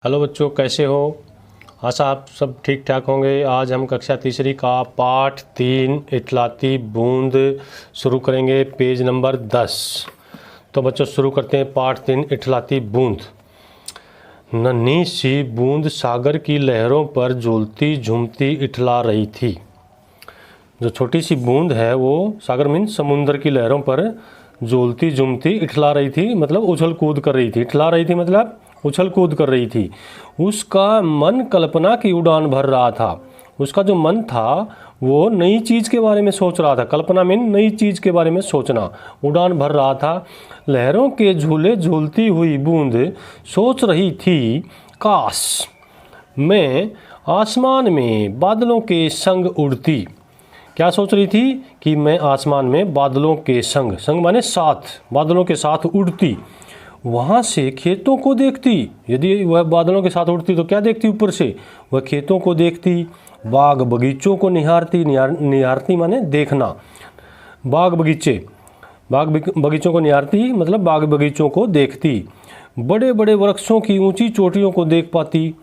Hello बच्चों, कैसे हो? आशा आप सब ठीक ठाक होंगे। आज हम कक्षा तीसरी का पाठ 3 इठलाती बूंद शुरू करेंगे, पेज नंबर 10। तो बच्चों शुरू करते हैं पाठ 3 इठलाती बूंद। नन्ही सी बूंद सागर की लहरों पर झूलती झूमती इठला रही थी। जो छोटी सी बूंद है वो सागर मीन्स समुद्र की लहरों पर झूलती झूमती इठला रही थी, मतलब उछल कूद कर रही थी। इठला रही थी मतलब उछल कूद कर रही थी। उसका मन कल्पना की उड़ान भर रहा था। उसका जो मन था वो नई चीज़ के बारे में सोच रहा था। कल्पना मीन नई चीज़ के बारे में सोचना। उड़ान भर रहा था। लहरों के झूले झूलती हुई बूंद सोच रही थी, काश मैं आसमान में बादलों के संग उड़ती। क्या सोच रही थी? कि मैं आसमान में बादलों के संग, संग माने साथ, बादलों के साथ उड़ती, वहाँ से खेतों को देखती। यदि वह बादलों के साथ उड़ती तो क्या देखती? ऊपर से वह खेतों को देखती, बाग बगीचों को निहारती। निहारती माने देखना। बाग बगीचों को निहारती मतलब बाग बगीचों को देखती। बड़े बड़े वृक्षों की ऊंची चोटियों को देख पाती।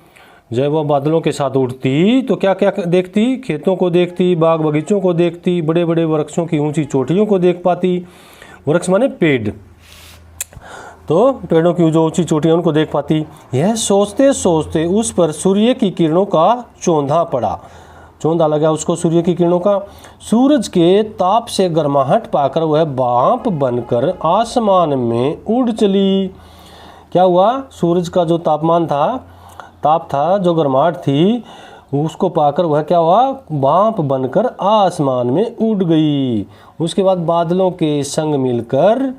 जब वह बादलों के साथ उड़ती तो क्या क्या देखती? खेतों को देखती, बाग बगीचों को देखती, बड़े बड़े वृक्षों की ऊंची चोटियों को देख पाती। वृक्ष माने पेड़, तो पेड़ों की जो ऊंची चोटियां उनको देख पाती। यह सोचते सोचते उस पर सूर्य की किरणों का चौंधा पड़ा। चौंधा लगा उसको सूर्य की किरणों का। सूरज के ताप से गर्माहट पाकर वह भाप बनकर आसमान में उड़ चली। क्या हुआ? सूरज का जो ताप था, जो गर्माहट थी, उसको पाकर वह क्या हुआ? भाप बनकर आसमान में उड़ गई। उसके बाद बादलों के संग मिलकर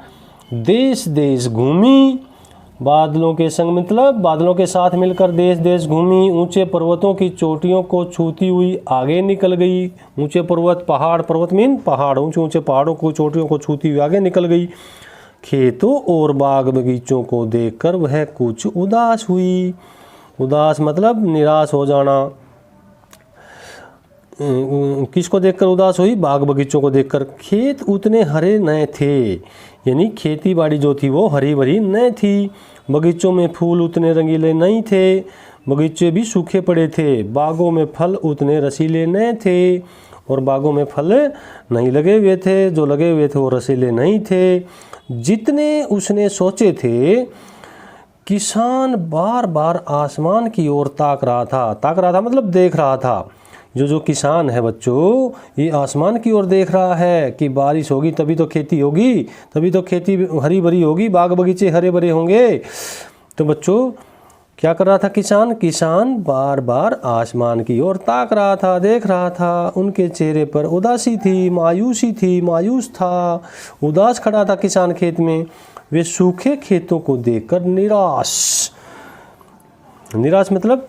देश देश घूमी। बादलों के संग मतलब बादलों के साथ मिलकर देश देश घूमी। ऊंचे पर्वतों की चोटियों को छूती हुई आगे निकल गई। ऊंचे पर्वत मीन पहाड़, ऊंचे ऊंचे पहाड़ों को चोटियों को छूती हुई आगे निकल गई। खेतों और बाग बगीचों को देखकर वह कुछ उदास हुई। उदास मतलब निराश हो जाना। किसको देखकर उदास हुई? बाग बगीचों को देखकर। खेत उतने हरे न थे, यानी खेती बाड़ी जो थी वो हरी भरी न थी। बगीचों में फूल उतने रंगीले नहीं थे, बगीचे भी सूखे पड़े थे। बागों में फल उतने रसीले न थे, और बागों में फल नहीं लगे हुए थे, जो लगे हुए थे वो रसीले नहीं थे जितने उसने सोचे थे। किसान बार बार आसमान की ओर ताक रहा था मतलब देख रहा था। जो किसान है बच्चों, ये आसमान की ओर देख रहा है कि बारिश होगी तभी तो खेती होगी, तभी तो खेती हरी भरी होगी, बाग बगीचे हरे भरे होंगे। तो बच्चों क्या कर रहा था किसान? किसान बार बार आसमान की ओर ताक रहा था, देख रहा था। उनके चेहरे पर उदासी थी, मायूसी थी, मायूस था, उदास खड़ा था किसान खेत में। वे सूखे खेतों को देखकर निराश मतलब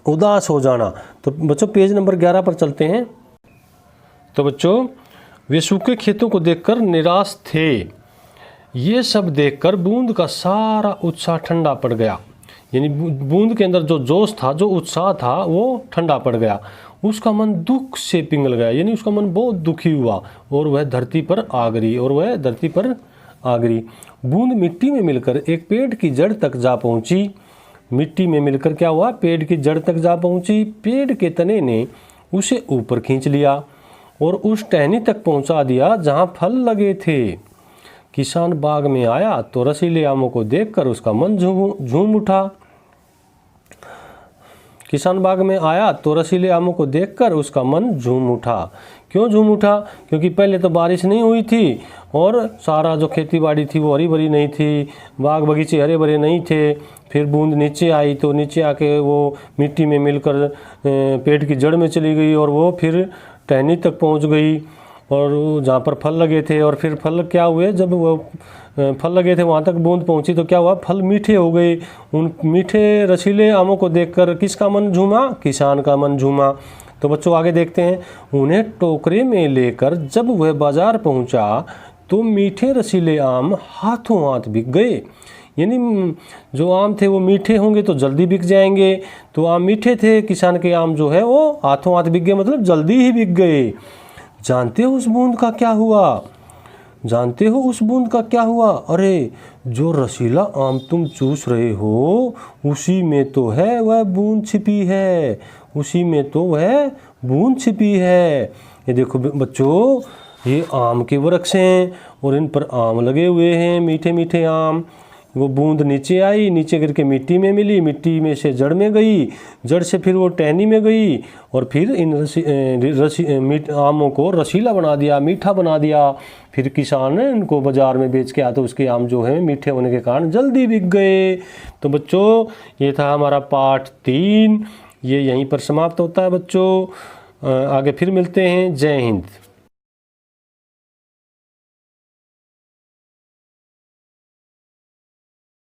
उदास हो जाना। तो बच्चों पेज नंबर 11 पर चलते हैं। तो बच्चों वे सूखे खेतों को देखकर निराश थे। ये सब देखकर बूंद का सारा उत्साह ठंडा पड़ गया। यानी बूंद के अंदर जो जोश था, जो उत्साह था, वो ठंडा पड़ गया। उसका मन दुख से पिघल गया, यानी उसका मन बहुत दुखी हुआ और वह धरती पर आ गिरी। बूंद मिट्टी में मिलकर एक पेड़ की जड़ तक जा पहुंची। मिट्टी में मिलकर क्या हुआ? पेड़ की जड़ तक जा पहुंची। पेड़ के तने ने उसे ऊपर खींच लिया और उस टहनी तक पहुंचा दिया जहां फल लगे थे। किसान बाग में आया तो रसीले आमों को देखकर उसका मन झूम उठा। किसान बाग में आया तो रसीले आमों को देखकर उसका मन झूम उठा। क्यों झूम उठा? क्योंकि पहले तो बारिश नहीं हुई थी और सारा जो खेती बाड़ी थी वो हरी भरी नहीं थी, बाग बगीचे हरे भरे नहीं थे। फिर बूंद नीचे आई तो नीचे आके वो मिट्टी में मिलकर पेड़ की जड़ में चली गई और वो फिर टहनी तक पहुंच गई और जहाँ पर फल लगे थे। और फिर फल क्या हुए? जब वो फल लगे थे वहाँ तक बूंद पहुँची तो क्या हुआ? फल मीठे हो गए। उन मीठे रसीले आमों को देखकर किसका मन झूमा? किसान का मन झूमा। तो बच्चों आगे देखते हैं। उन्हें टोकरे में लेकर जब वह बाजार पहुँचा तो मीठे रसीले आम हाथों हाथ बिक गए। यानी जो आम थे वो मीठे होंगे तो जल्दी बिक जाएंगे, तो आम मीठे थे, किसान के आम जो है वो हाथों हाथ बिक गए, मतलब जल्दी ही बिक गए। जानते हो उस बूंद का क्या हुआ? जानते हो उस बूंद का क्या हुआ? अरे जो रसीला आम तुम चूस रहे हो उसी में तो है वह बूंद छिपी है, उसी में तो वह बूंद छिपी है। ये देखो बच्चों, ये आम के वृक्ष हैं और इन पर आम लगे हुए हैं, मीठे मीठे आम। वो बूंद नीचे आई, नीचे गिर के मिट्टी में मिली, मिट्टी में से जड़ में गई, जड़ से फिर वो टहनी में गई और फिर इन आमों को रसीला बना दिया, मीठा बना दिया। फिर किसान ने इनको बाज़ार में बेच के आया तो उसके आम जो है मीठे होने के कारण जल्दी बिक गए। तो बच्चों ये था हमारा पाठ 3, ये यहीं पर समाप्त होता है बच्चों। आगे फिर मिलते हैं। जय हिंद।